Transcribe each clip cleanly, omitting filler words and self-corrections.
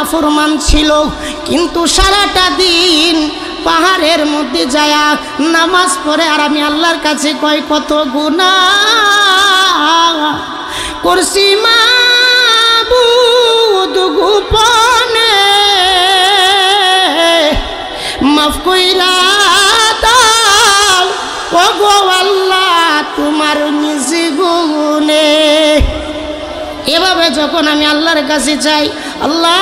নাফরমান ছিল, কিন্তু সারাটা দিন পাহাড়ের মধ্যে যায়া নামাজ পড়ে আর আমি আল্লাহর কাছে কয় কত গুনাহ করছি মাবুদ গোপনে, মাফ কইরা দাও ও গো আল্লাহ তোমার নিজ গুণে। এভাবে যখন আমি আল্লাহর কাছে চাই, আল্লাহ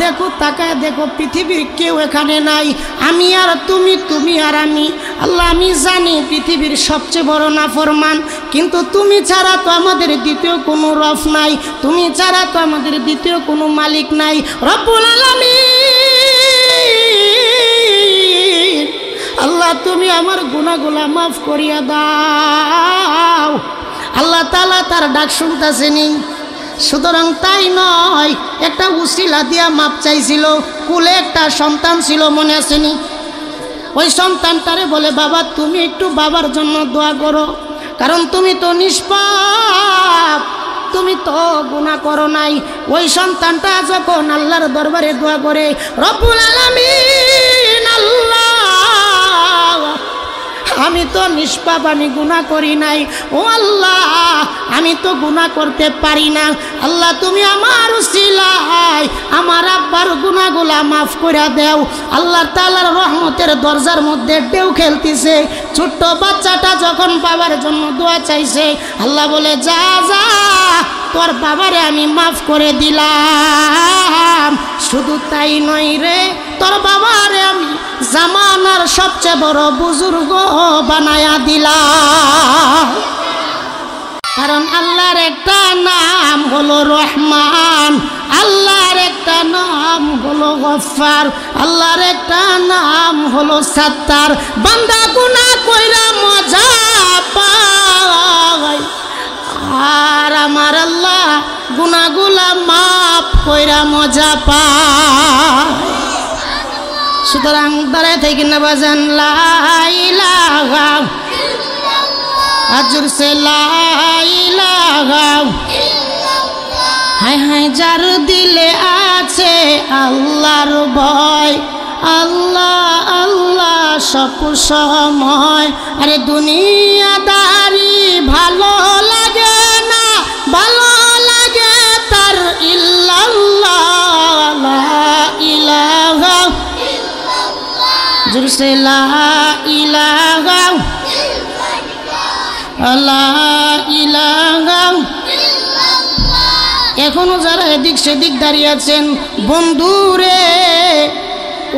দেখো তাকায় দেখো পৃথিবীর কেউ এখানে নাই, আমি আর তুমি, তুমি আর আমি। আল্লাহ আমি জানি পৃথিবীর সবচেয়ে বড় নাফরমান, কিন্তু তুমি ছাড়া তো আমাদের দ্বিতীয় কোনো রব নাই, তুমি ছাড়া তো আমাদের দ্বিতীয় কোনো মালিক নাই। রব্বুল আলামিন আল্লাহ তুমি আমার গুনাহগুলা মাফ করিয়া দাও। আল্লাহ তাআলা তার ডাক শুনতেছেনি। সুতরাং তাই নয়, একটা উসিলা দিয়া মাপ চাইছিল। কুলে একটা সন্তান ছিল, মনে আসেনি? ওই সন্তানটারে বলে বাবা তুমি একটু বাবার জন্য দোয়া করো, কারণ তুমি তো নিষ্পাপ, তুমি তো গুনাহ করো নাই। ওই সন্তানটা যখন আল্লাহর দরবারে দোয়া করে, রব্বুল আলামিন আল্লাহ আমি তো নিষ্পাপ, আমি গুনাহ করি নাই, ও আল্লাহ আমি তো গুনাহ করতে পারি না, আল্লাহ তুমি আমার উসিলায় আমার আব্বার গুনাহগুলা মাফ করে দাও। আল্লাহ তাআলার রহমতের দরজার মধ্যে ঢেউ খেলতেছে। ছোট্ট বাচ্চাটা যখন বাবার জন্য দোয়া চাইছে, আল্লাহ বলে যা যা তোর বাবারে আমি মাফ করে দিলাম। শুধু তাই নয় রে, তোর বাবারে আমি জামানার সবচেয়ে বড় বুজুর্গ বানায়া দিলাম। কারণ আল্লাহর একটা নাম হলো রহমান, আল্লাহর একটা নাম হলো গফফার, আল্লাহর একটা নাম হলো সাত্তার। বান্দা গুনাহ কইরা মজা পায়, আর আমার আল্লাহ গুনাহগুলা মাফ কইরা মজা পায়। সুতরাং দাঁড়ায় থেকে না বাজান লা ইলাহা ইল্লাল্লাহ, আজর সে লা ইলাহা ইল্লাল্লাহ। হায় হায় যার দিলে আছে আল্লাহর ভয়, আল্লাহ আল্লাহ সব সময়। আরে দুনিয়াদারি ভালো লাগে না, ভালো লাগে তার ইল্লাল্লাহ, লা ইলাহা জুরসে লা ইলাহা লা ইলাহা। এখনো যারা এদিক সেদিক দাঁড়িয়ে আছেন, বন্ধুরে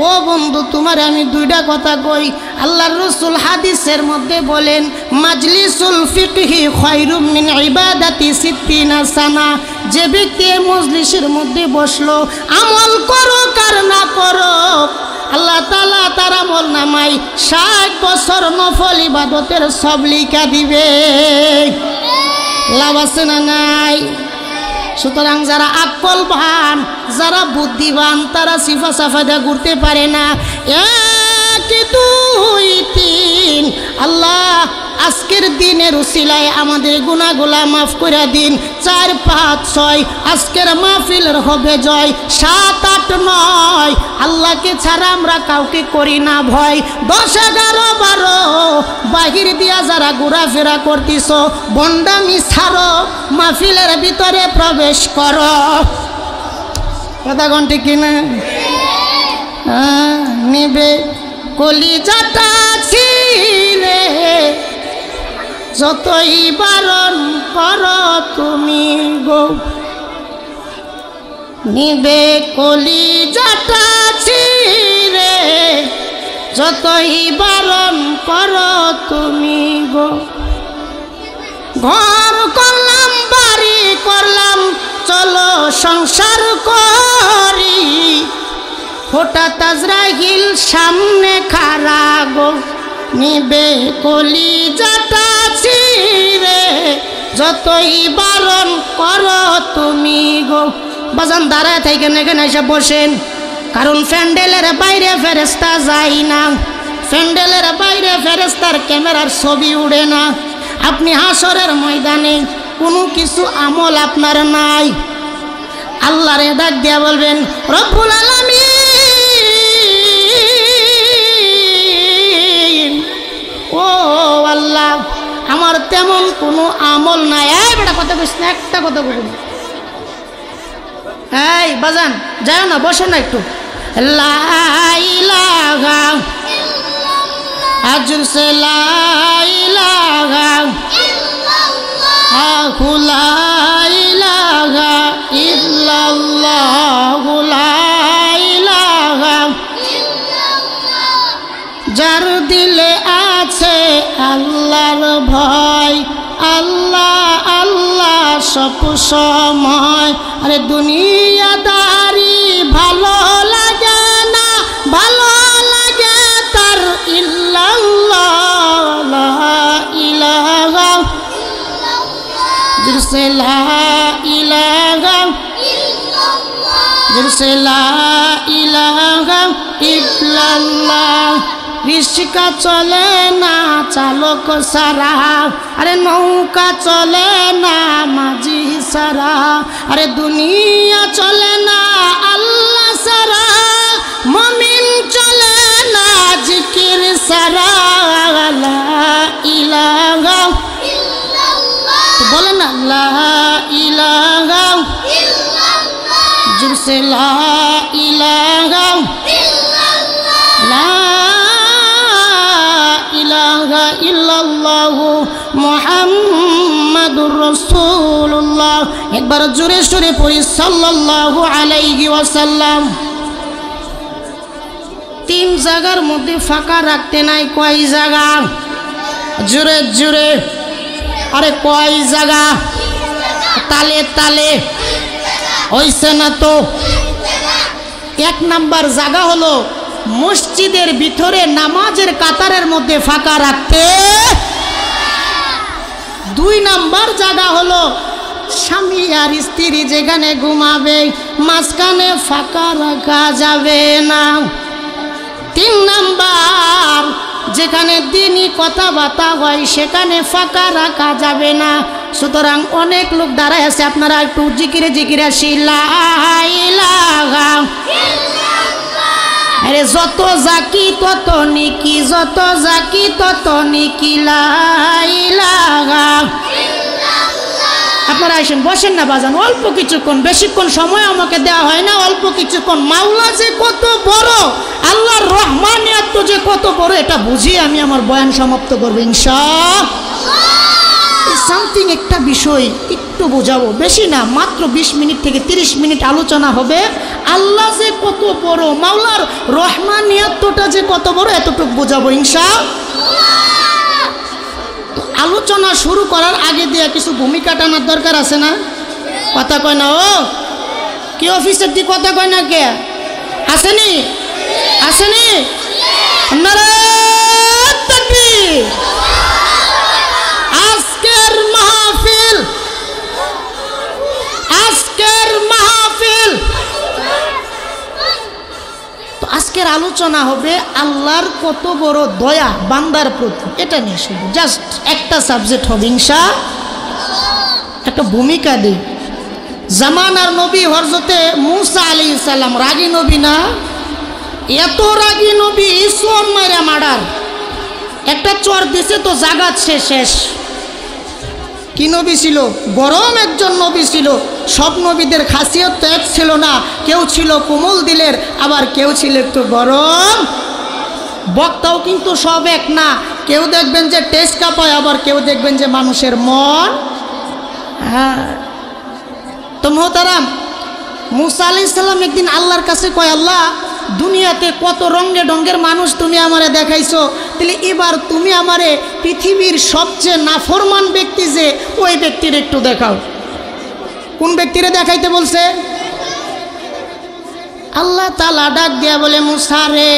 ও বন্ধু তোমার আমি দুইটা কথা কই। আল্লাহর রাসূল হাদিসের মধ্যে বলেন মাজলিসুল ফিকহি খায়রুম মিন ইবাদাতি 60 সানা। যে ব্যক্তি মজলিসের মধ্যে বসলো, আমল করো কার না করো, আল্লাহ তাআলা তার আমল নামায় 60 বছর নফল ইবাদতের সব লিখা দিবে। লাভ আছে না নাই? সুতরাং যারা আকলবান, যারা বুদ্ধিবান, তারা সিফা সাফা দিয়ে ঘুরতে পারে না। 1 2 3 আল্লাহ আজকের দিনের উসিলায় আমাদের গুনাহগুলা মাফ করে দিন। 4 5 6 আজকের মাহফিলের হবে জয়। 7 8 9 আল্লাহকে ছাড়া আমরা কাউকে করি না ভয়। 10 11 12 বাহির দিয়া যারা ঘোরাফেরা করতেছ, বন্ডামি ছাড়ো, মাহফিলের ভিতরে প্রবেশ করো। কথা কোনটি কিনা? নিবে কলিজাটা ছিঁড়ে যতই বারণ করো তুমি গো, নিবে কলিজাটা ছিঁড়ে যতই বারণ করো তুমি গো। ঘর করলাম, বাড়ি করলাম, চলো সংসার করি, হঠাৎ আজরাইল সামনে খাড়া গো, নিবে কলিজাটা ছিঁড়ে যতই বারণ করো তুমি গো। বাজান দাঁড়ায় থাকেন, এখানে এসে বসেন, কারণ প্যান্ডেলের বাইরে ফেরেশতা যায় না, প্যান্ডেলের বাইরে ফেরেশতার ক্যামেরার ছবি উড়ে না। আপনি হাসরের ময়দানে কোনো কিছু আমল আপনার নাই, আল্লাহরে ডাক দিয়া বলবেন রব্বুল আলামিন, ও আল্লাহ, আমার তেমন কোনো আমল নাই। এই বেটা কথা কইস না, একটা কথা বলুন। এই বাজান যাও না, বসো না একটু। লা ইলাহা ইল্লাল্লাহ, আজর সে লা ইলাহা ইল্লাল্লাহ, লা ইলাহা ইল্লাল্লাহ, লা ইলাহা ইল্লাল্লাহ। যার দিলে আছে আল্লাহর ভয়, আল্লাহ আল্লাহ সব সময়। আরে দুনিয়াদারি ভালো লাগে না, ভালো লাগে তার ইল্লাল্লাহ, লা ইলাহা ইল্লাল্লাহ, জিসে লা ইলাহা ইল্লাল্লাহ, জিসে লা ইলাহা ইল্লাল্লাহ। রিস্কা চলে না চালক সারা, আরে নৌকা চলে না মাঝি সারা, আরে দুনিয়া চলে না আল্লাহ সারা, মুমিন চলে না জিকির সারা। লা ইলাহা ইল্লাল্লাহ, বলেন না লা ইলাহা ইল্লাল্লাহ, জিসে লা ইলাহা ইল্লাল্লাহ, লা ইলাহা ইল্লাল্লাহ মুহাম্মাদুর রাসূলুল্লাহ। একবার জোরে জোরে পড়ি সাল্লাল্লাহু আলাইহি ওয়াসাল্লাম। তিন জায়গার মধ্যে ফাঁকা রাখতে নাই, কয় জায়গা? জোরে জোরে, আরে কয় জায়গা? তালে তালে হইছে না তো? এক নাম্বার জায়গা হলো মসজিদের ভিতরে নামাজের কাতারের মধ্যে ফাঁকা রাখতে। দুই নাম্বার জায়গা হলো স্বামী আর স্ত্রী যেখানে ঘুমাবে মাঝখানে ফাঁকা রাখা যাবে না। তিন নাম্বার যেখানে দিনই কথাবার্তা হয় সেখানে ফাঁকা রাখা যাবে না। সুতরাং অনেক লোক দাঁড়ায় আছে, আপনারা একটু জিকিরে জিকিরে আসি লা ইলাহা ইল্লাল্লাহ। আরে যত জাকি তত নিকি, যত জাকি তত নিকি, লা ইলাহা ইল্লাল্লাহ। আপনারা আসেন, বসেন না বাজান, অল্প কিছুক্ষণ, বেশিক্ষণ সময় আমাকে দেওয়া হয় না, অল্প কিছুক্ষণ। মাওলা যে কত বড়, আল্লাহর রহমানিয়ত যে কত বড়, এটা বুঝিয়ে আমি আমার বয়ান সমাপ্ত করবো ইনশাআল্লাহ। সামথিং একটা বিষয় একটু বোঝাবো, বেশি না, মাত্র 20 মিনিট থেকে 30 মিনিট আলোচনা হবে। আল্লাহ যে কত বড়, মাওলার রহমানিয়তটা যে কত বড়, এতটুকু বোঝাবো ইনশাআল্লাহ। তো আলোচনা শুরু করার আগে দিয়ে কিছু ভূমিকা টানার দরকার আছে না? কথা কয় না? ও কি অফিসের দিকে কথা কয় না? কে আসেনি? আসেনি? নারায়ে তাকবীর। আজকের মাহফিল, আজকের মাহফিল, তো আজকের আলোচনা হবে আল্লাহর কত বড় দয়া বান্দার প্রতি, এটা নিয়ে শুধু জাস্ট একটা সাবজেক্ট হবে ইনশাআল্লাহ। একটা ভূমিকা দিই। জামানার নবী হযরতে মূসা আলাইহিস সালাম রাগী নবী না? এত রাগী নবী, চোর মাইরা মার্ডার। একটা চর দিছে তো জাগাত শেষ। কি নবী ছিল? গরম একজন নবী ছিল। সব নবীদের খাসিয়ত তো এক ছিল না, কেউ ছিল কোমল দিলের, আবার কেউ ছিল একটু গরম। বক্তাও কিন্তু সব এক না, কেউ দেখবেন যে টেস্ট কাঁপায়, আবার কেউ দেখবেন যে মানুষের মন। হ্যাঁ, তো মোহতারাম, মূসা আলাইহিস সালাম একদিন আল্লাহর কাছে কয়, আল্লাহ দুনিয়াতে কত রঙে ঢঙ্গের মানুষ তুমি আমারে দেখাইছো, তাহলে এবার তুমি আমারে পৃথিবীর সবচেয়ে নাফরমান ব্যক্তি যে, ওই ব্যক্তির একটু দেখাও। কোন ব্যক্তিরে দেখাইতে বলছে? আল্লাহ তাআলা ডাক দিয়া বলে, মূসা রে,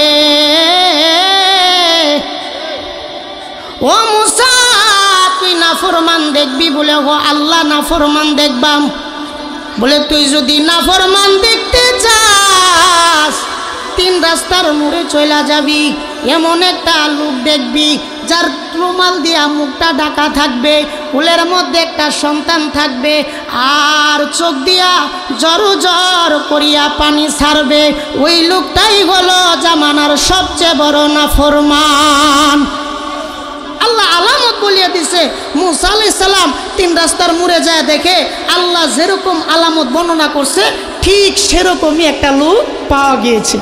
ও মূসা, তুই নাফরমান দেখবি? বলে ও আল্লাহ, নাফরমান দেখবাম। বলে তুই যদি নাফরমান দেখতে চাস, 3 রাস্তার মোড়ে চলে যাবি, এমন একটা লোক দেখবি যার রুমাল দিয়া মুখটা ঢাকা থাকবে, কুলের মধ্যে একটা সন্তান থাকবে, আর চোখ দিয়া জর করিয়া পানি ছাড়বে, ওই লোকটাই হলো জামানার সবচেয়ে বড় নাফরমান। আল্লাহ আলামত বলিয়া দিছে। মুসা আলাইহিস সালাম 3 রাস্তার মোড়ে যায় দেখে আল্লাহ যেরকম আলামত বর্ণনা করছে ঠিক সেরকমই একটা লোক পাওয়া গিয়েছে।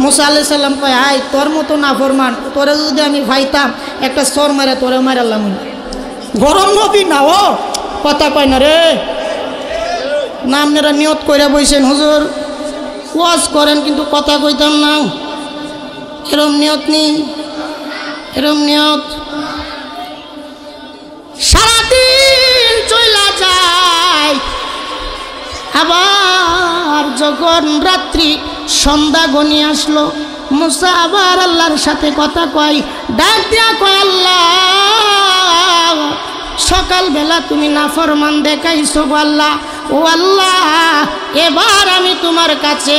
মুসা আলাইহিস সালাম কয়, আয় তোর মতো নাফরমান, তোরে যদি আমি ভাইতাম একটা সর মারে তোরে মারালাম। গরম নবী না ও, কথা কয় না রে। না আপনারা নিয়ত করে বইছেন হুজুর ওয়াজ করেন কিন্তু কথা কইতাম না, এরম নিয়ত নেই, এরম নিয়ত। সারাদিন চলা যায়, আবার যখন রাত্রি সন্ধ্যা গনিয়ে আসলো, মুসা আবার আল্লাহর সাথে কথা কয়, ডাক দিয়া কয়, আল্লাহ সকালবেলা তুমি নাফরমান দেখাইছো আল্লাহ, ও আল্লাহ এবার আমি তোমার কাছে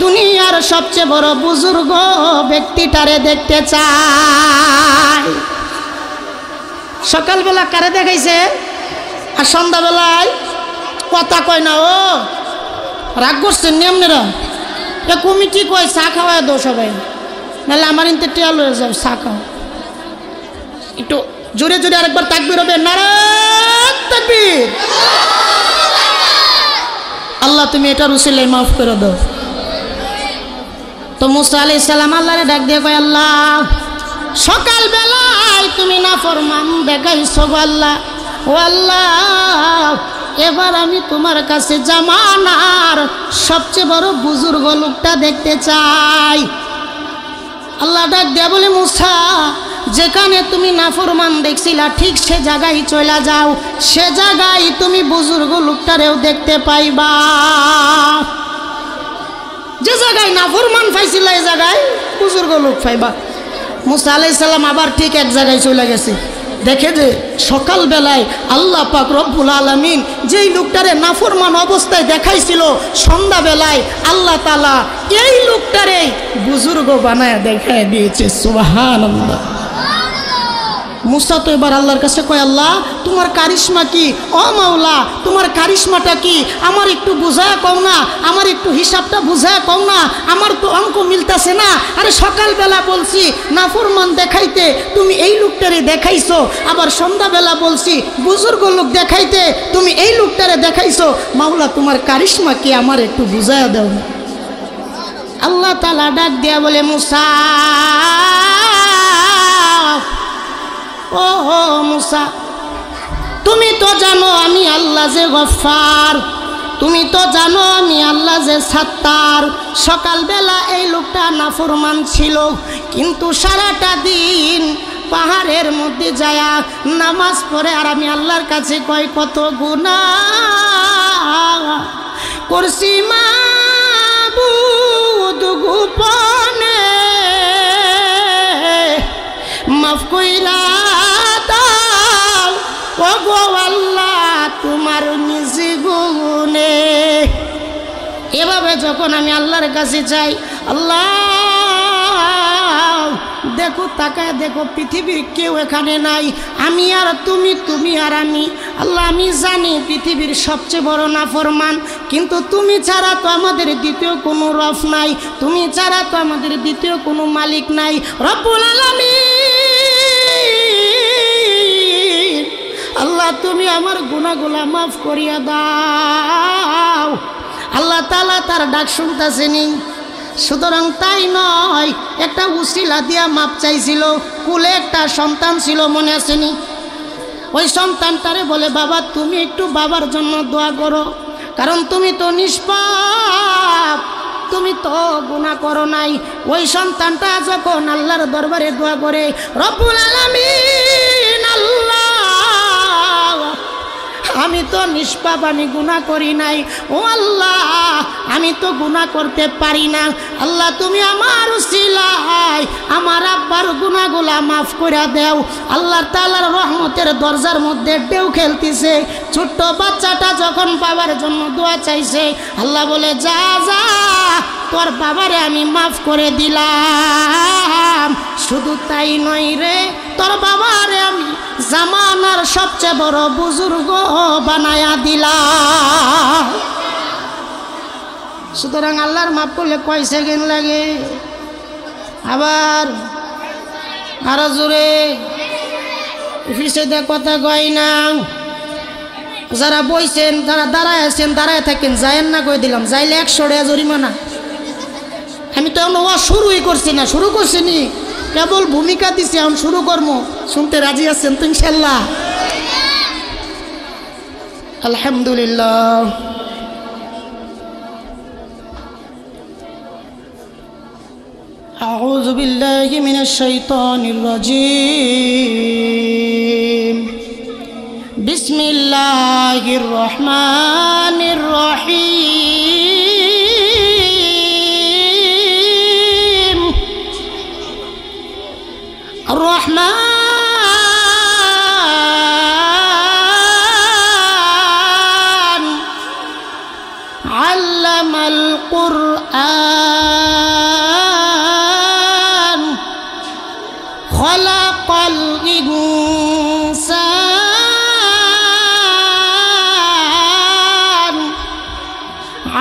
দুনিয়ার সবচেয়ে বড় বুজুর্গ ব্যক্তিটারে দেখতে চাই। সকালবেলা কারে দেখাইছে আর সন্ধ্যাবেলায় কথা কয় না। ও রাগ করছেন নিয়মনেরা, এ কমিটি কয় চা খাওয়ায় দো সবাই, নাহলে আমার ইনতে টেয়াল হয়ে যাবে। চা খাও একটু জোরে জোরে, আরেকবার তাকবীর হবে, নারায়ে তাকবীর। আল্লাহ তুমি এটার উসিলায় মাফ করে দাও। তো মুসা আলাইহিস সালাম আল্লাহরে ডাক দিয়ে কয়, আল্লাহ সকালবেলায় তুমি নাফরমান দেখাইছো আল্লাহ, ও আল্লাহ এবার আমি তোমার কাছে জামানার সবচেয়ে বড় বুজুর্গ লোকটা দেখতে চাই। আল্লাহ ডাক দিয়া বলে, মুসা যেখানে তুমি নাফরমান দেখছিলা ঠিক সে জায়গায় চলে যাও, সে জায়গায় তুমি বুজুর্গ লোকটারেও দেখতে পাইবা। যে জায়গায় নাফরমান পাইছিলা এই জায়গায় বুজুর্গ লোক পাইবা। মুসা আলাইহিস সালাম আবার ঠিক এক জায়গায় চলে গেছে, দেখে যে সকালবেলায় আল্লাহ পাক রব্বুল আলামিন যেই লোকটারে নাফরমান অবস্থায় দেখাইছিল, সন্ধ্যাবেলায় আল্লাহ তাআলা এই লোকটারে বুজুর্গ বানায় দেখায় দিয়েছে। সুবহানাল্লাহ। মুসা তো এবার আল্লাহর কাছে কয়, আল্লাহ তোমার কারিশমা কি? ও মাওলা তোমার কারিশমাটা কি? আমার একটু বুঝায় কও না, আমার একটু হিসাবটা বুঝায় কও না, আমার তো অঙ্ক মিলতাছে না। আরে সকালবেলা বলছি নাফরমান দেখাইতে, তুমি এই লোকটারে দেখাইছো, আবার সন্ধ্যাবেলা বলছি বুজুর্গ লোক দেখাইতে, তুমি এই লোকটারে দেখাইছো। মাওলা তোমার কারিশমা কি আমার একটু বুঝায় দাও। আল্লাহ তাআলা ডাক দিয়া বলে, মুসা ও মুসা তুমি তো জানো আমি আল্লাহ যে গফফার, তুমি তো জানো আমি আল্লাহ যে সাত্তার। সকালবেলা এই লোকটা নাফরমান ছিল, কিন্তু সারাটা দিন পাহাড়ের মধ্যে যায়া নামাজ পড়ে, আর আমি আল্লাহর কাছে কয় কত গুনাহ করছি মাবুদ গোপনে, মাফ কইরা দাও ও গো আল্লাহ তোমার নিজ গুণে। এভাবে যখন আমি আল্লাহর কাছে চাই, আল্লাহ দেখো তাকায় দেখো পৃথিবীর কেউ এখানে নাই, আমি আর তুমি, তুমি আর আমি। আল্লাহ আমি জানি পৃথিবীর সবচেয়ে বড় নাফরমান, কিন্তু তুমি ছাড়া তো আমাদের দ্বিতীয় কোনো রব নাই, তুমি ছাড়া তো আমাদের দ্বিতীয় কোনো মালিক নাই। রব্বুল আলামিন আল্লাহ তুমি আমার গুনাহগুলা মাফ করিয়া দাও। আল্লাহ তাআলা তার ডাক শুনতেছেনি। সুতরাং তাই নয়, একটা উসিলা দিয়া মাপ চাইছিল। কুলে একটা সন্তান ছিল, মনে আসেনি? ওই সন্তানটারে বলে, বাবা তুমি একটু বাবার জন্য দোয়া করো, কারণ তুমি তো নিষ্পাপ, তুমি তো গুনাহ করো নাই। ওই সন্তানটা যখন আল্লাহর দরবারে দোয়া করে, রব্বুল আলামিন আল্লাহ আমি তো নিষ্পাপ, আমি গুনাহ করি নাই, ও আল্লাহ আমি তো গুনাহ করতে পারি না। আল্লাহ তুমি আমার উসিলায় আমার আব্বার গুনাহগুলা মাফ করে দাও। আল্লাহ তাআলার রহমতের দরজার মধ্যে ঢেউ খেলতেছে। ছোট্ট বাচ্চাটা যখন বাবার জন্য দোয়া চাইছে, আল্লাহ বলে, যা যা তোর বাবারে আমি মাফ করে দিলাম। শুধু তাই নয় রে, তোর বাবারে আমি জামানার সবচেয়ে বড় বুজুর্গ বানায়া দিলাম। সুতরাং আল্লাহর মাফ করলে কয় সেকেন্ড লাগে? আবার আরো জোরে অফিসে কথা কয় না। যারা বইছেন, যারা দাঁড়ায় আছেন, দাঁড়ায় থাকেন, যায়েন না কই দিলাম। যাইলে 100 টাকা জরিমানা। আমি তো এখন ওয়া শুরুই করছি না, শুরু করছি নি, কেবল ভূমিকা দিছি, এখন শুরু করবো। শুনতে রাজি আছেন তো ইনশাল্লাহ? আলহামদুলিল্লাহ। আউযু বিল্লাহি মিনাশ শাইতানির রাজীম। বিসমিল্লাহির রহমানির রহিম। আর-রহমান আল্লামাল কুরআন খালাকাল ইনসান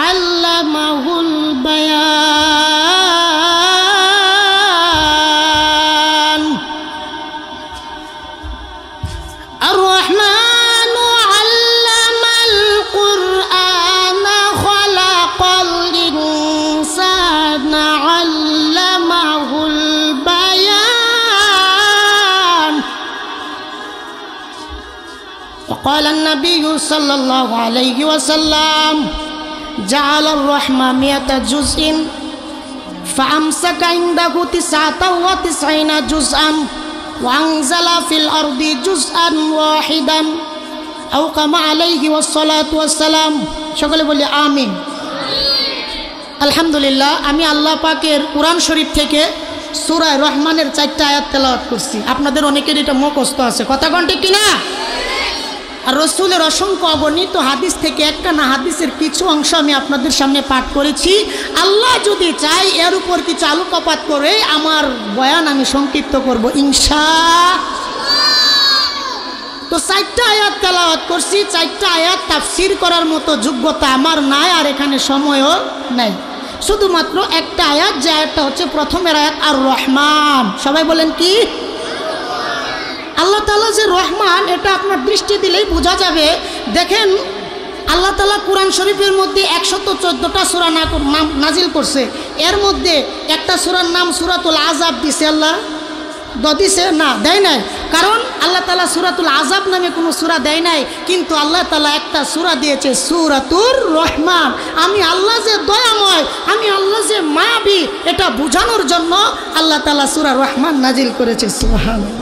আল্লামাহুল বায়ান। আর-রহমান আল্লামাল কুরআন খালাকাল ইনসান আল্লামাহুল বায়ান। وقال النبي صلى الله عليه وسلم جعل الرحمن 100 جزء فأمسك عنده 99 جزءا وأنزل في الأرض جزءا واحدا أو كما عليه والصلاة والسلام। সকলে বলি আমিন। আলহামদুলিল্লাহ। আমি আল্লাহ পাকের কোরআন শরীফ থেকে সূরা রহমানের 4টা আয়াত তেলাওয়াত করছি। আপনাদের অনেকের এটা মুখস্থ আছে, কথা কোন ঠিক কিনা? আর রসুলের অসংখ্য অগণিত হাদিস থেকে একখানা হাদিসের কিছু অংশ আমি আপনাদের সামনে পাঠ করেছি। আল্লাহ যদি চাই এর উপর কিছু আলোকপাত করে আমার বয়ান আমি সংক্ষিপ্ত করব ইনশাআল্লাহ। তো 4টা আয়াত তেলাওয়াত করছি। 4টা আয়াত তাফসীর করার মতো যোগ্যতা আমার নাই, আর এখানে সময়ও নাই। শুধুমাত্র একটা আয়াত, যে আয়াতটা হচ্ছে প্রথমের আয়াত, আর রহমান। সবাই বলেন কি? আল্লাহ তাআলা যে রহমান, এটা আপনার দৃষ্টি দিলেই বোঝা যাবে। দেখেন, আল্লাহ তাআলা কোরআন শরীফের মধ্যে 114টা সূরা নাজিল করছে। এর মধ্যে একটা সূরার নাম সূরাতুল আযাব দিছে। আল্লাহ দিছে না, দেয় নাই। কারণ আল্লাহ তাআলা সূরাতুল আযাব নামে কোনো সূরা দেয় নাই, কিন্তু আল্লাহ তাআলা একটা সূরা দিয়েছে সূরাতুর রহমান। আমি আল্লাহ যে দয়াময়, আমি আল্লাহ যে মায়াবী, এটা বোঝানোর জন্য আল্লাহ তাআলা সূরা রহমান নাজিল করেছে। সুবহানাল্লাহ।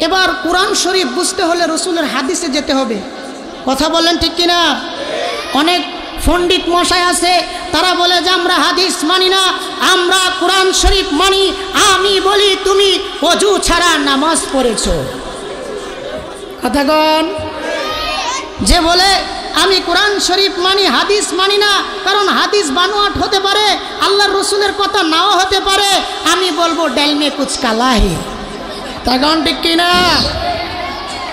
এবার কোরআন শরীফ বুঝতে হলে রসুলের হাদিসে যেতে হবে, কথা বলেন ঠিক কিনা? অনেক পণ্ডিত মশাই আছে, তারা বলে যে আমরা হাদিস মানি না, আমরা কোরআন শরীফ মানি। আমি বলি তুমি ওযু ছাড়া নামাজ পড়েছো, কথা কন? যে বলে আমি কোরআন শরীফ মানি, হাদিস মানি না, কারণ হাদিস বানোয়াট হতে পারে, আল্লাহর রসুলের কথা নাও হতে পারে, আমি বলবো ডাল মে কুছ কালা হে, তখন ঠিক কিনা?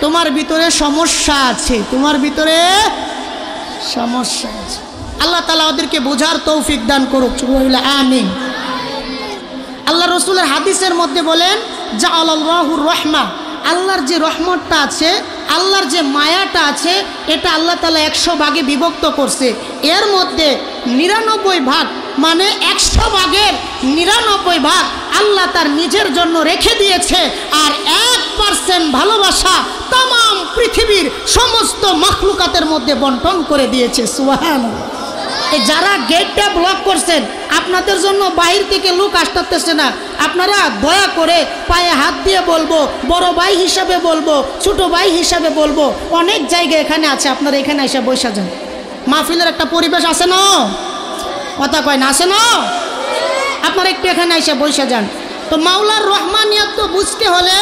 তোমার ভিতরে সমস্যা আছে, তোমার ভিতরে সমস্যা আছে। আল্লাহ তাআলা ওদেরকে বোঝার তৌফিক দান করুক, আমিন। আল্লাহ রসুলের হাদিসের মধ্যে বলেন জাআলাল্লাহুর রাহমা, আল্লাহর যে রহমতটা আছে, আল্লাহর যে মায়াটা আছে, এটা আল্লাহ তাআলা 100 ভাগে বিভক্ত করছে। এর মধ্যে 99 ভাগ, মানে 100 ভাগের 99 ভাগ আল্লাহ তার নিজের জন্য রেখে দিয়েছে, আর 1% ভালোবাসা তাম পৃথিবীর সমস্ত মাখলুকাতের মধ্যে বন্টন করে দিয়েছে। সুবহানাল্লাহ। এই যারা গেটটা ব্লক করছেন, আপনাদের জন্য বাহির থেকে লোক আসতেছে না, আপনারা দয়া করে পায়ে হাত দিয়ে বলবো, বড় ভাই হিসাবে বলবো, ছোট ভাই হিসাবে বলবো, অনেক জায়গা এখানে আছে, আপনারা এখানে এসে বসে যান। মাহফিলের একটা পরিবেশ আছে না, কথা কয় না, আছে না? আপনারা একটু এখানে এসে বসে যান। তো মাওলার রহমানিয়ত তো বুঝতে হলে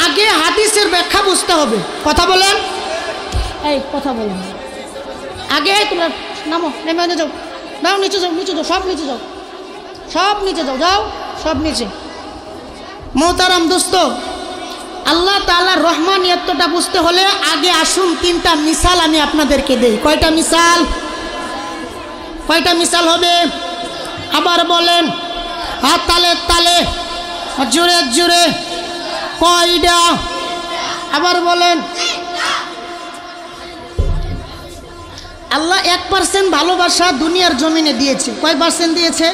আগে হাদিসের ব্যাখ্যা বুঝতে হবে, কথা বলেন। এই কথা বলেন, আগে তোমরা নামো, নেমে যাও, নাও, নিচে যাও, নিচে যাও, সব নিচে যাও, সব নিচে যাও, যাও সব নিচে। মোহতারাম দোস্ত, আল্লাহ তাআলার রহমানিয়তটা বুঝতে হলে আগে আসুন তিনটা মিসাল আমি আপনাদেরকে দেই। কয়টা মিসাল? কয়টা মিসাল হবে? আবার বলেন, আর তালে তালে, জোরে জোরে, কয়টা? আবার বলেন। আল্লাহ 1% ভালোবাসা দুনিয়ার জমিনে দিয়েছে। কয় পার্সেন্ট দিয়েছে?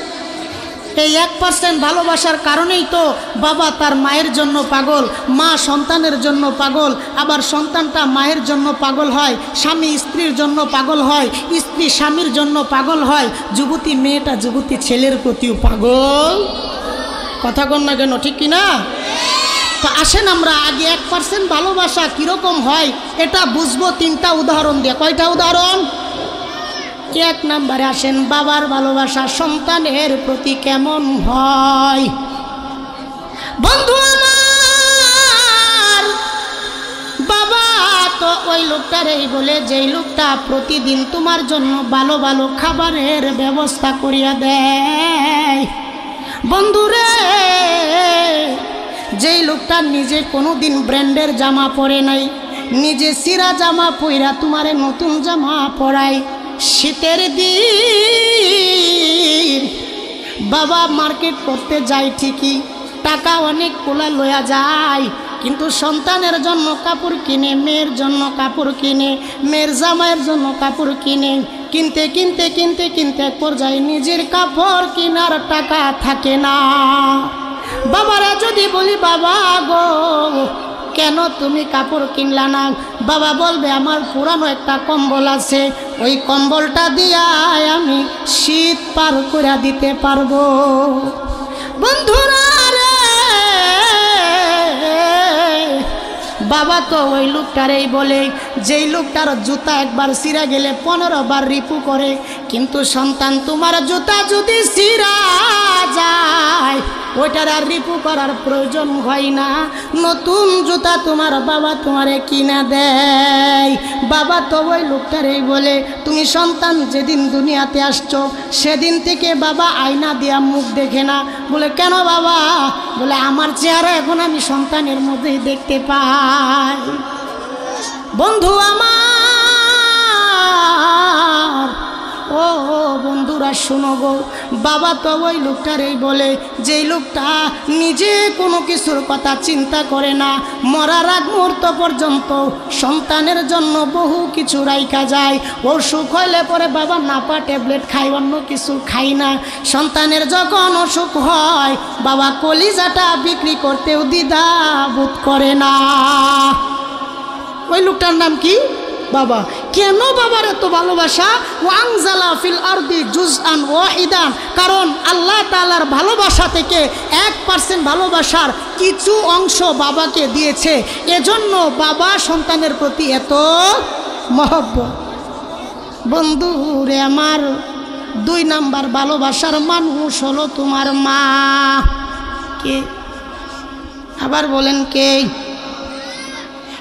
এই 1% ভালোবাসার কারণেই তো বাবা তার মায়ের জন্য পাগল, মা সন্তানের জন্য পাগল, আবার সন্তানটা মায়ের জন্য পাগল হয়, স্বামী স্ত্রীর জন্য পাগল হয়, স্ত্রী স্বামীর জন্য পাগল হয়, যুবতী মেয়েটা যুবতী ছেলের প্রতিও পাগল। কথা কন না কেন, ঠিক কিনা? তো আসেন আমরা আগে 1% ভালোবাসা কীরকম হয় এটা বুঝবো তিনটা উদাহরণ দিয়ে। কয়টা উদাহরণ? 1 নম্বরে আসেন, বাবার ভালোবাসা সন্তানের প্রতি কেমন হয়। বন্ধু আমার, বাবা তো ওই লোকটারই বলে যেই লোকটা প্রতিদিন তোমার জন্য ভালো ভালো খাবারের ব্যবস্থা করিয়া দেয়। বন্ধুরে, যেই লোকটা নিজে কোনোদিন ব্র্যান্ডের জামা পরে নাই, নিজে সিরা জামা পইরা তোমারে নতুন জামা পরায়। শীতের দিন বাবা মার্কেট করতে যায় ঠিকই, টাকা অনেক কোলা লয়া যায়, কিন্তু সন্তানের জন্য কাপড় কিনে, মেয়ের জন্য কাপড় কিনে, মেয়ের জামাইয়ের জন্য কাপড় কিনে, কিনতে কিনতে কিনতে কিনতে এক পর্যায়ে নিজের কাপড় কেনার টাকা থাকে না। বাবারা যদি বলি, বাবা গো কেন তুমি কাপড় কিনলা না? বাবা বলবে, আমার পুরানো একটা কম্বল আছে, ওই কম্বলটা দিয়া আমি শীত পার করে দিতে পারবো। বন্ধুরা রে, বাবা তো ওই লোকটারই বলে যেই লোকটার জুতা একবার ছিঁড়া গেলে 15 বার রিপু করে, কিন্তু সন্তান তোমার জুতা যদি ছিঁড়া যায় ওইটার আর রিপু করার প্রয়োজন হয় না, নতুন জুতা তোমার বাবা তোমারে কিনা দেয়। বাবা তো ওই লোকটারই বলে, তুমি সন্তান যেদিন দুনিয়াতে আসছো সেদিন থেকে বাবা আয়না দিয়া মুখ দেখে না। বলে কেন বাবা? বলে আমার চেহারা এখন আমি সন্তানের মধ্যেই দেখতে পাই। বন্ধু আমার, ও বন্ধুরা শুনো গো, বাবা তো ওই লোকটারই বলে যেই লোকটা নিজে কোনো কিছুর কথা চিন্তা করে না, মরার আগ মুহূর্ত পর্যন্ত সন্তানের জন্য বহু কিছু রাইখা যায়। অসুখ হইলে পরে বাবা নাপা ট্যাবলেট খাই, অন্য কিছু খাই না। সন্তানের যখন অসুখ হয় বাবা কলিজাটা বিক্রি করতেও দ্বিধা বোধ করে না। ওই লোকটার নাম কি? বাবা। কেন বাবার এত ভালোবাসা? ওয়াংজালা ফিল আরদি জুজআন ওয়াহিদান, কারণ আল্লাহ তাআলার ভালোবাসা থেকে 1% ভালোবাসার কিছু অংশ বাবাকে দিয়েছে, এজন্য বাবা সন্তানের প্রতি এত মহব্বত। বন্ধু রে আমার, 2 নাম্বার ভালোবাসার মানুষ হলো তোমার মা। কে? আবার বলেন কে?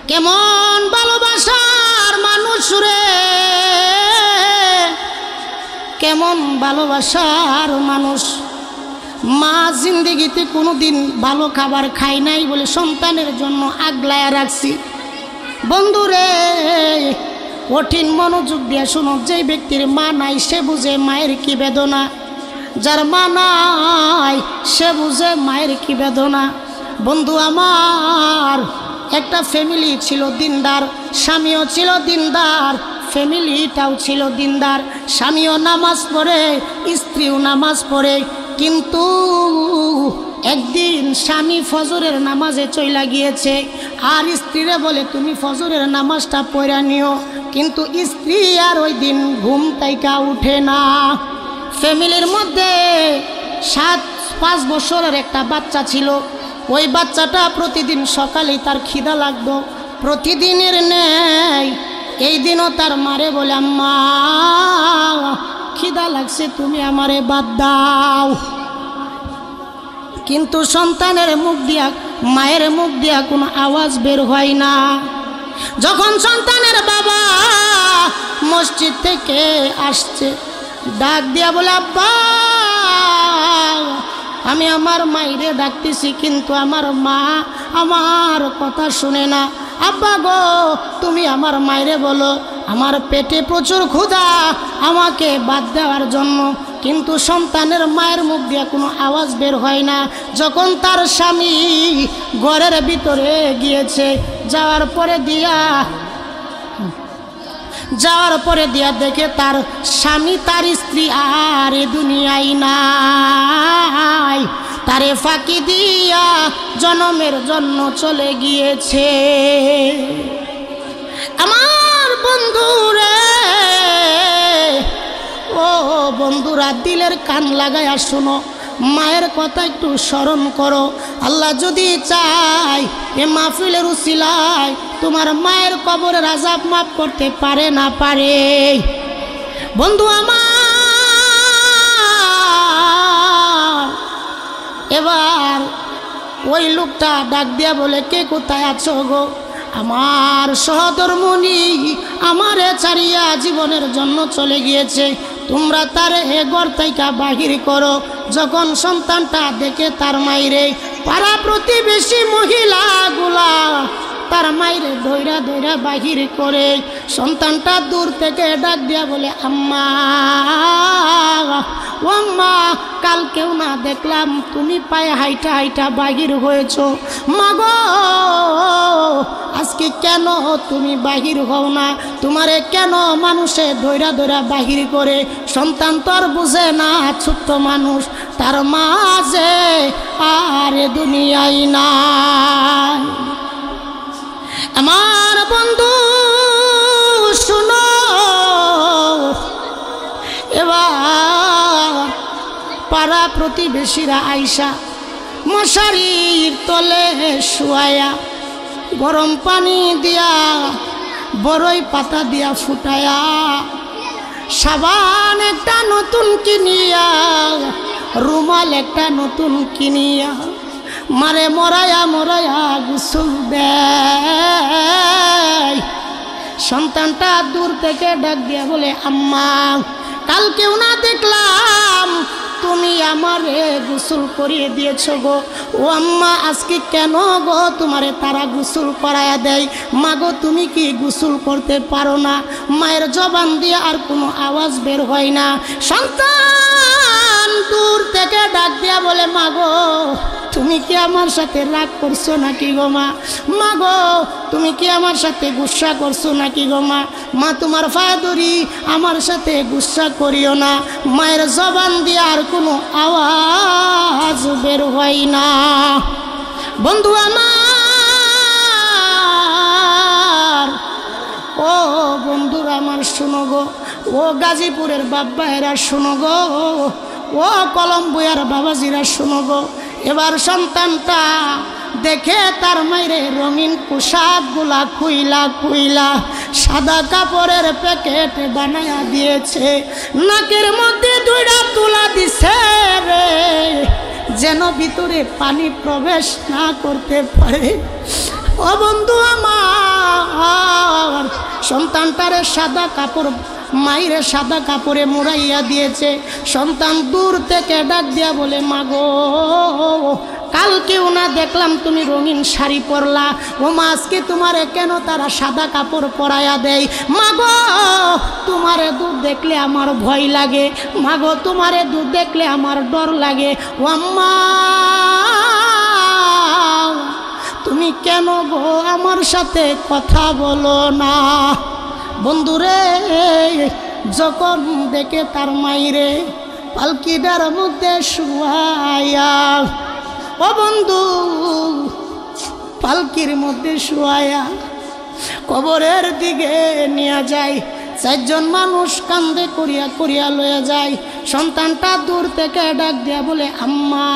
কেমন ভালোবাসার মানুষ রে, কেমন ভালোবাসার মানুষ। মা জিন্দেগিতে কোনোদিন ভালো খাবার খাই নাই বলে সন্তানের জন্য আগলায়া রাখছি। বন্ধুরে, কঠিন মনোযোগ দিয়ে শোনো, যে ব্যক্তির মা নাই সে বুঝে মায়ের কি বেদনা, যার মা নাই সে বুঝে মায়ের কি বেদনা। বন্ধু আমার, একটা ফ্যামিলি ছিল দিনদার, স্বামীও ছিল দিনদার, ফ্যামিলিটাও ছিল দিনদার। স্বামীও নামাজ পড়ে, স্ত্রীও নামাজ পড়ে, কিন্তু একদিন স্বামী ফজরের নামাজে চইলা গিয়েছে, আর স্ত্রীরে বলে তুমি ফজরের নামাজটা পড়া নিও, কিন্তু স্ত্রী আর ওই দিন ঘুম তাইকা উঠে না। ফ্যামিলির মধ্যে 5 বছরের একটা বাচ্চা ছিল। ওই বাচ্চাটা প্রতিদিন সকালেই তার খিদা লাগতো, প্রতিদিনের ন্যায় এই দিনও তার মারে বলে, আম্মা খিদা লাগছে, তুমি আমারে বাদ দাও। কিন্তু সন্তানের মুখ দিয়া, মায়ের মুখ দিয়া কোনো আওয়াজ বের হয় না। যখন সন্তানের বাবা মসজিদ থেকে আসছে, ডাক দিয়া বলে, আব্বা আমি আমার মাইরে ডাকতেছি, কিন্তু আমার মা আমার কথা শুনে না। আব্বা গো, তুমি আমার মাইরে বলো আমার পেটে প্রচুর ক্ষুধা, আমাকে বাদ দেওয়ার জন্য। কিন্তু সন্তানের মায়ের মুখ দিয়ে কোনো আওয়াজ বের হয় না। যখন তার স্বামী ঘরের ভিতরে গিয়েছে, যাওয়ার পরে দিয়া দেখে তার স্বামী, তার স্ত্রী আর এ দুনিয়ায় নাই, তারে ফাঁকি দিয়া জনমের জন্য চলে গিয়েছে। আমার বন্ধুরে, ও বন্ধুরা, দিলের কান লাগায়া শোনো, মায়ের কথা একটু স্মরণ করো। আল্লাহ যদি চায় এ মাহফিলের উসিলায় তোমার মায়ের কবরের আযাব মাফ করতে পারে না পারে? বন্ধু আমার, এবার ওই লোকটা ডাক দিয়া বলে, কে কোথায় আছো গো? আমার সহধর্মণি আমারে ছাড়িয়া জীবনের জন্য চলে গিয়েছে, তোমরা তার এ ঘর থেকে বাহির করো। যখন সন্তানটা দেখে তার মাইরে, পাড়া প্রতিবেশী মহিলাগুলা তার মাইরে ধৈরা ধৈরা বাহির করে। সন্তানটা দূর থেকে ডাক দিয়া বলে, আম্মা ও আম্মা, কালকেও না দেখলাম তুমি পায়ে হাইটা হাইটা বাহির হয়েছো, মাগো আজকে কেন তুমি বাহির হও না? তোমারে কেন মানুষে ধৈরা ধৈরা বাহির করে? সন্তান তো আর বুঝে না, ছোট্ট মানুষ, তার মাঝে আর দুনিয়ায় নাই। আমার বন্ধু শুনো, এবার পাড়া প্রতিবেশীরা আইসা মশারির তলে শুয়ায়া, গরম পানি দিয়া বড়ই পাতা দিয়া ফুটায়া, সাবান একটা নতুন কিনিয়া, রুমাল একটা নতুন কিনিয়া, মারে মরায়া মরায়া গোসল দেয়। সন্তানটা দূর থেকে ডাক দিয়া বলে, আম্মা কালকেও না দেখলাম তুমি আমারে গোসল করিয়ে দিয়েছো গো। ও আম্মা, আজকে কেন গো তোমারে তারা গোসল করায়া দেয়? মা গো, তুমি কি গোসল করতে পারো না? মায়ের জবান দিয়ে আর কোনো আওয়াজ বের হয় না। সন্তান দূর থেকে ডাক দিয়া বলে, মা গো তুমি কি আমার সাথে রাগ করছো নাকি গো মা? মা গো তুমি কি আমার সাথে গুসা করছো নাকি গো মা? মা তোমার পায়ে ধরি, আমার সাথে গুসা করিও না। মায়ের জবান দিয়ে আর কোনো আওয়াজ বের হয় না। বন্ধু আমার, ও বন্ধুরা আমার শুনো গো, ও গাজীপুরের বাব্বায়েরা শুনো গো, ও কলম্বিয়ার বাবাজিরা শুনো গো। এবার সন্তানটা দেখে তার মাইরে রঙিন পোশাকগুলা খুইলা খুইলা সাদা কাপড়ের প্যাকেট বানায়া দিয়েছে, নাকের মধ্যে দুইটা তুলা দিছে রে, যেন ভিতরে পানি প্রবেশ না করতে পারে। ও বন্ধু আমার, সন্তানটারে সাদা কাপড়, মাইরে সাদা কাপড়ে মোড়াইয়া দিয়েছে। সন্তান দূর থেকে ডাক দিয়া বলে, মাগো কালকেও না দেখলাম তুমি রঙিন শাড়ি পরলা, ও মা আজকে তোমারে কেন তারা সাদা কাপড় পরাইয়া দেয়? মাগো তোমারে দুধ দেখলে আমার ভয় লাগে, মাগো তোমারে দুধ দেখলে আমার ডর লাগে। ও আম্মা তুমি কেন গো আমার সাথে কথা বলো না? বন্ধুরে, যখন দেখে তার মাইরে পালকিটার মধ্যে শুয়ায়া, ও বন্ধু পালকির মধ্যে শুয়ায়া কবরের দিকে নিয়ে যায়, চারজন মানুষ কান্দে করিয়া করিয়া লয়ে যায়। সন্তানটা দূর থেকে ডাক দিয়া বলে, আম্মা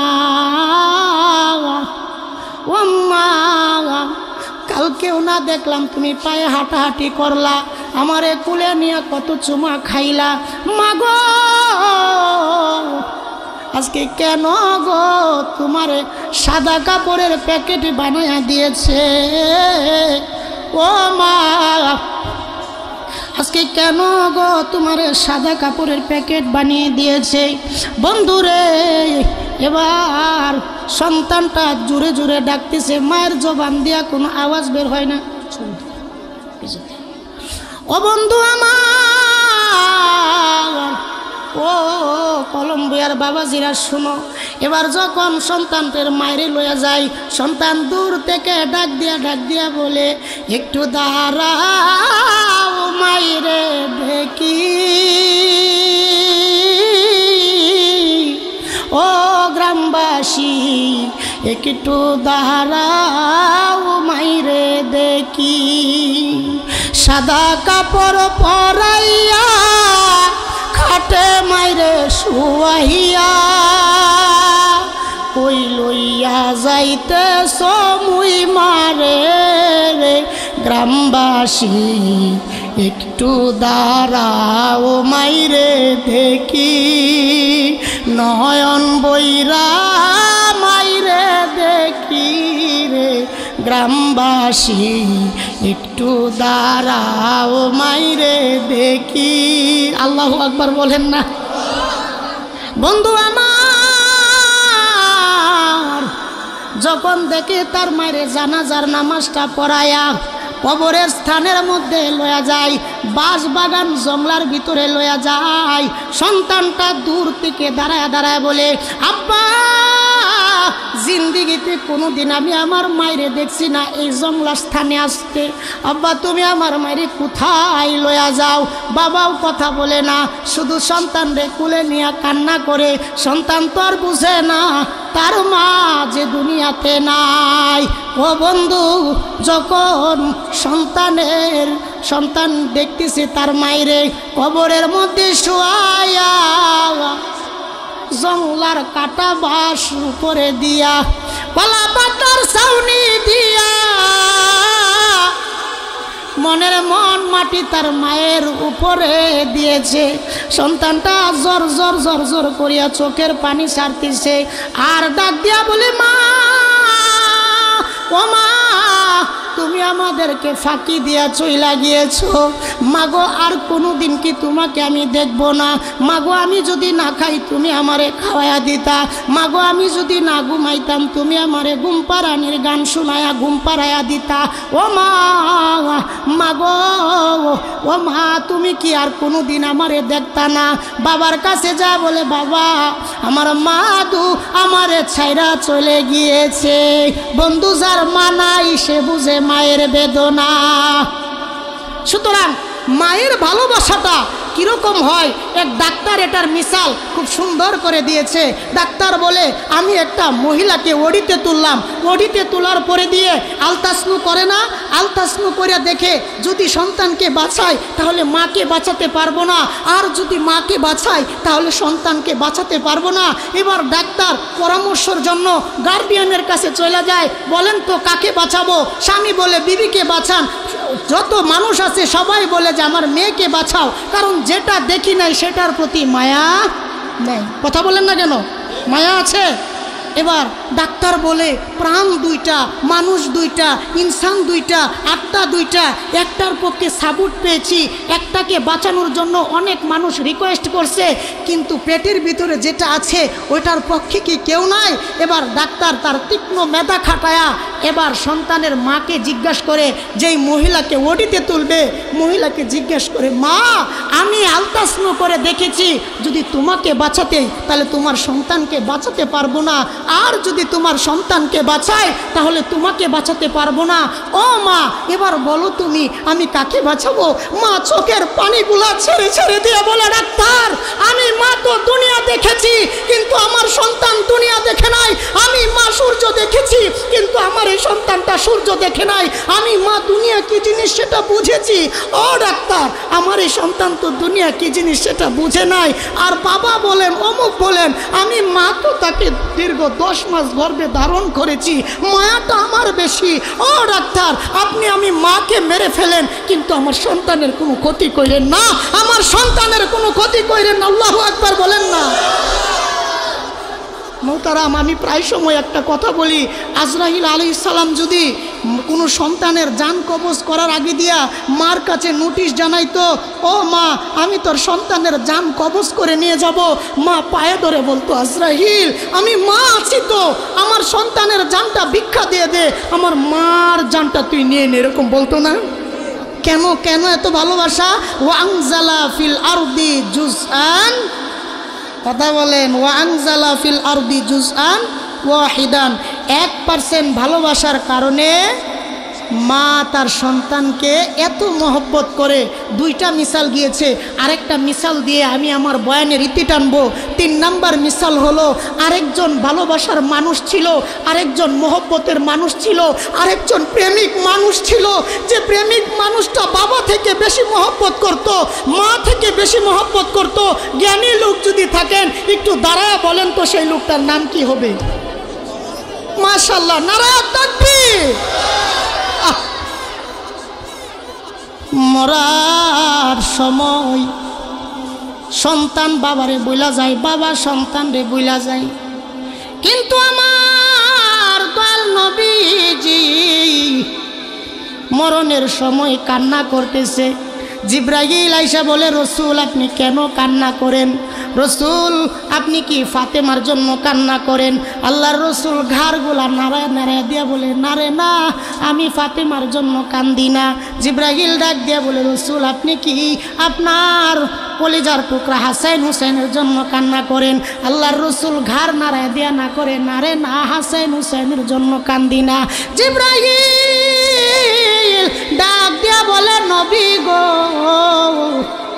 ও আম্মা, কালকেও না দেখলাম তুমি পায়ে হাঁটাহাঁটি করলা, আমারে কুলে নিয়ে কত চুমা খাইলা, মাগো আজকে কেন গো তোমারে সাদা কাপড়ের প্যাকেট বানাইয়া দিয়েছে? ও মা আজকে কেন গো তোমারে সাদা কাপড়ের প্যাকেট বানিয়ে দিয়েছে? বন্ধুরে, এবার সন্তানটা জোরে জোরে ডাকতেছে, মায়ের জবান দিয়া কোনো আওয়াজ বের হয় না। ও বন্ধু আমার, ও কলম্বিয়ার বাবাজিরা শুনো, এবার যখন সন্তানদের মায়েরে লইয়া যায়, সন্তান দূর থেকে ডাক দিয়া বলে, একটু দাঁড়াও মায়েরে দেখি, ও গ্রামবাসী একটু দাঁড়াও মাইরে দেখি, সাদা কাপড় পরাইয়া খাটে মাইরে শুয়াইয়া, কই লইয়া যাইতে সমুই মারে রে গ্রামবাসী একটু দাঁড়াও মাইরে দেখি, নয়ন বইরা মাইরে দেখি রে গ্রামবাসী একটু দাঁড়াও মাইরে দেখি। আল্লাহু আকবার বলেন না। বন্ধু আমার, যখন দেখে তার মায়ের জানাজার নামাজটা পড়ায়া কবরের স্থানের মধ্যে লয়া যায়, বাঁশ বাগান জঙ্গলার ভিতরে লয়া যায়, সন্তানটা দূর থেকে দাঁড়ায় বলে, আব্বা জিন্দিগিতে কোনোদিন আমি আমার মায়েরে দেখছি না এই জঙ্গলার স্থানে আসতে, আব্বা তুমি আমার মায়েরে কোথায় লয়া যাও? বাবাও কথা বলে না, শুধু সন্তানরে কুলে নিয়ে কান্না করে। সন্তান তো আর বুঝে না তার মা যে দুনিয়াতে নাই। ও বন্ধু, যখন সন্তান দেখতেছে তার মায়েরে কবরের মধ্যে শোয়ায়া, জঙ্গলার কাটা বাঁশ উপরে দিয়া, কলা পাতার ছাউনি দিয়া, মনের মন মাটি তার মায়ের উপরে দিয়েছে। সন্তানটা জর জর জর জর করিয়া চোখের পানি ছাড়তেছে, আর ডাক দিয়া বলে, মা ও মা, তুমি আমাদেরকে ফাঁকি দিয়া চইলা গিয়েছো, মাগো আর কোনোদিন কি তোমাকে আমি দেখব না? মাগো আমি যদি না খাই তুমি আমারে খাওয়াইয়া দিতা, মাগো আমি যদি না ঘুমাইতাম তুমি আমারে ঘুম পাড়ানির গান শোনায়া ঘুম পাড়াইয়া দিতা। ও মা, মাগো ও মা, তুমি কি আর কোনোদিন আমারে দেখতা না? বাবার কাছে যা বলে, বাবা আমার মা আমারে ছাইরা চলে গিয়েছে। বন্ধু, যার মা নাই সে বুঝে মায়ের বেদনা। সুতরাং মায়ের ভালোবাসাটা কিরকম হয়, এক ডাক্তার এটার মিসাল খুব সুন্দর করে দিয়েছে। ডাক্তার বলে, আমি একটা মহিলাকে ওড়িতে তুললাম, ওড়িতে তোলার পরে দিয়ে আলতাসনু করে না, আলতাসনু করে দেখে যদি সন্তানকে বাঁচায় তাহলে মাকে বাঁচাতে পারবো না, আর যদি মাকে বাঁচায় তাহলে সন্তানকে বাঁচাতে পারবো না। এবার ডাক্তার পরামর্শের জন্য গার্ডিয়ানের কাছে চলে যায়, বলেন তো কাকে বাঁচাবো? স্বামী বলে, বিবিকে বাঁচান। যত মানুষ আছে সবাই বলে যে আমার মেয়েকে বাঁচাও, কারণ যেটা দেখি নাই সেটার প্রতি মায়া নেই। কথা বলেন না কেন? মায়া আছে। এবার ডাক্তার বলে, প্রাণ দুইটা, মানুষ দুইটা, ইনসান দুইটা, আত্মা দুইটা, একটার পক্ষে সাপোর্ট পেয়েছি, একটাকে বাঁচানোর জন্য অনেক মানুষ রিকোয়েস্ট করছে, কিন্তু পেটের ভিতরে যেটা আছে ওইটার পক্ষে কি কেউ নাই? এবার ডাক্তার তার তীক্ষ্ণ মেধা খাটায়া এবার সন্তানের মাকে জিজ্ঞাসা করে, যেই মহিলাকে ওডিতে তুলবে মহিলাকে জিজ্ঞাসা করে, মা আমি আলতাসনো করে দেখেছি, যদি তোমাকে বাঁচাতে তাহলে তোমার সন্তানকে বাঁচাতে পারবো না, আর যদি তোমার সন্তানকে বাঁচায় তাহলে তোমাকে বাঁচাতে পারবো না। ও মা, এবার বলো তুমি আমি কাকে বাঁচাবো? মা চোখের পানিগুলা ছেড়ে ছেড়ে দিয়ে বলে, ডাক্তার আমি মা তো দুনিয়া দেখেছি কিন্তু আমার সন্তান দুনিয়া দেখে নাই, আমি মা সূর্য দেখেছি কিন্তু আমার এই সন্তানটা সূর্য দেখে নাই, আমি মা দুনিয়া কি জিনিস সেটা বুঝেছি। ও ডাক্তার, আমার এই সন্তান তো দুনিয়া কি জিনিস সেটা বুঝে নাই। আর বাবা বলেন, অমুক বলেন, আমি মা তো তাকে দীর্ঘ 10 মাস গর্ভে ধারণ করেছি, মায়াটা আমার বেশি। ও ডাক্তার, আপনি আমি মাকে মেরে ফেলেন কিন্তু আমার সন্তানের কোনো ক্ষতি করেন না, আমার সন্তানের কোনো ক্ষতি করেন না। আল্লাহু আকবার বলেন না। মোহতারাম, আমি প্রায় সময় একটা কথা বলি, আজরাইল আলাইহিস সালাম যদি কোনো সন্তানের জান কবজ করার আগে দিয়া মার কাছে নোটিশ জানাইতো, ও মা আমি তোর সন্তানের জান কবজ করে নিয়ে যাব। মা পায়ে ধরে বলতো, আজরাইল আমি মা আছি তো, আমার সন্তানের জানটা ভিক্ষা দিয়ে দে, আমার মার জানটা তুই নিয়ে নে, এরকম বলতো না? কেন কেন এত ভালোবাসা? ওয়াংজালা ফিল আরদি জুজআন, কথা বলেন, ওয়াংজালা ফিল আরদি জুজআন ওয়াহিদান। 1% ভালোবাসার কারণে মা তার সন্তানকে এত মহব্বত করে। 2টা মিসাল গিয়েছে, আরেকটা মিসাল দিয়ে আমি আমার বয়ানের রীতি টানবো। 3 নাম্বার মিসাল হলো, আরেকজন ভালোবাসার মানুষ ছিল, আরেকজন মহব্বতের মানুষ ছিল, আরেকজন প্রেমিক মানুষ ছিল, যে প্রেমিক মানুষটা বাবা থেকে বেশি মহব্বত করত, মা থেকে বেশি মহব্বত করত। জ্ঞানী লোক যদি থাকেন একটু দাঁড়ায় বলেন তো সেই লোকটার নাম কি হবে? মাশাআল্লাহ, নারায়ে তাকবীর। মরার সময় সন্তান বাবারে বইলা যায়, বাবা সন্তানরে বইলা যায়, কিন্তু আমার দয়াল নবীজি মরণের সময় কান্না করতেছে। জিবরাইল আইসা বলে, রসুল আপনি কেন কান্না করেন? রসুল আপনি কি ফাতেমার জন্য কান্না করেন? আল্লাহর রসুল ঘাড়গুলা নাড়ায় নাড়ায় দিয়া বলে, না রে না, আমি ফাতেমার জন্য কান্দি না। জিবরাইল ডাক দিয়া বলে, রসুল আপনি কি আপনার কলিজার টুকরা হাসাইন হুসাইনের জন্য কান্না করেন? আল্লাহর রসুল ঘাড় নাড়ায় দিয়া না করে, না রে না, হাসাইন হুসাইনের জন্য কান্দি না। জিবরাইল ডাক দিয়া বলে, নবী গো,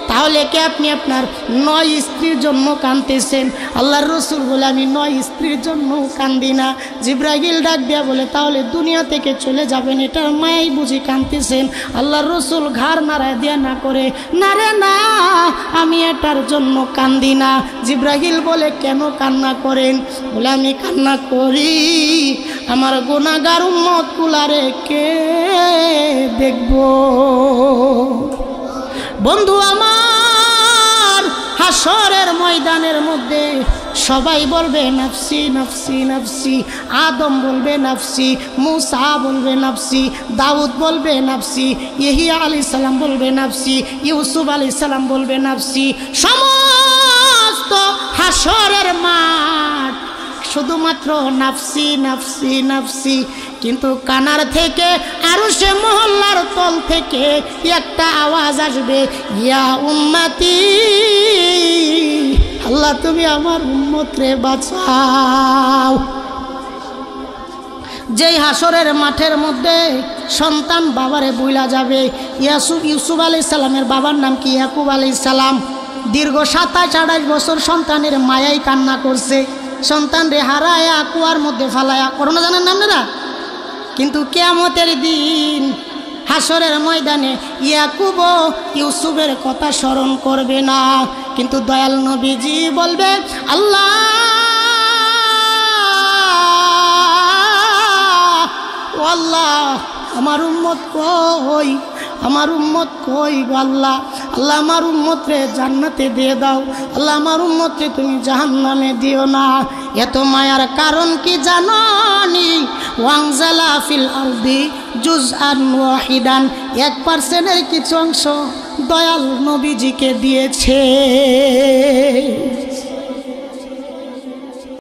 তাহলে কি আপনি আপনার 9 স্ত্রীর জন্য কাঁদতেছেন? আল্লাহর রসুল বলে, আমি 9 স্ত্রীর জন্য কান্দি না। জিবরাইল ডাক দিয়া বলে, তাহলে দুনিয়া থেকে চলে যাবেন এটার মায়াই বুঝি কাঁদতেছেন? আল্লাহর রসুল ঘাড় নাড়ায় দিয়া না করে, না রে না, আমি এটার জন্য কান্দি না। জিবরাইল বলে, কেন কান্না করেন? বলে, আমি কান্না করি আমার গুনাহগার উম্মত গুলারে কে দেখবো। বন্ধু আমার, হাসরের ময়দানের মধ্যে সবাই বলবে নাফসি নাফসি নাফসি। আদম বলবে নাফসি, মুসা বলবে নাফসি, দাউদ বলবে নাফসি, ইহিয়া আলাইহিস সালাম বলবে নাফসি, ইউসুফ আলাইহিস সালাম বলবে নাফসি। সমস্ত হাসরের মাঠ শুধুমাত্র নাফসি নাফসি নাফসি। কিন্তু কানার থেকে আরশে মহল্লার তল থেকে একটা আওয়াজ আসবে, ইয়া উম্মতি, আল্লাহ তুমি আমার উম্মতরে বাঁচাও। যেই হাসরের মাঠের মধ্যে সন্তান বাবারে বইলা যাবে। ইউসুফ আলাইহিস সালামের বাবার নাম কি? ইয়াকুব আলাইহিস সালাম। দীর্ঘ 27-28 বছর সন্তানের মায়াই কান্না করছে, সন্তান রে হারায়া কুয়ার মধ্যে ফালায়া। করোনা জানেন না আপনারা? কিন্তু কিয়ামতের দিন হাসরের ময়দানে ইয়াকুব ইউসুফের কথা স্মরণ করবে না, কিন্তু দয়াল নবীজি বলবে, আল্লাহ ও আল্লাহ, আমার উম্মত কই, আমার উম্মত কই গো আল্লাহ? আল্লাহ আমার উম্মতরে জান্নাতে দিয়ে দাও, আল্লাহ আমার উম্মতরে তুমি জাহান্নামে দিও না। এত মায়ার কারণ কি জানি? ওয়াংজালা ফিল আরদি জুজআন ওয়াহিদান, 1%-এর কিছু অংশ দয়াল নবীজিকে দিয়েছে।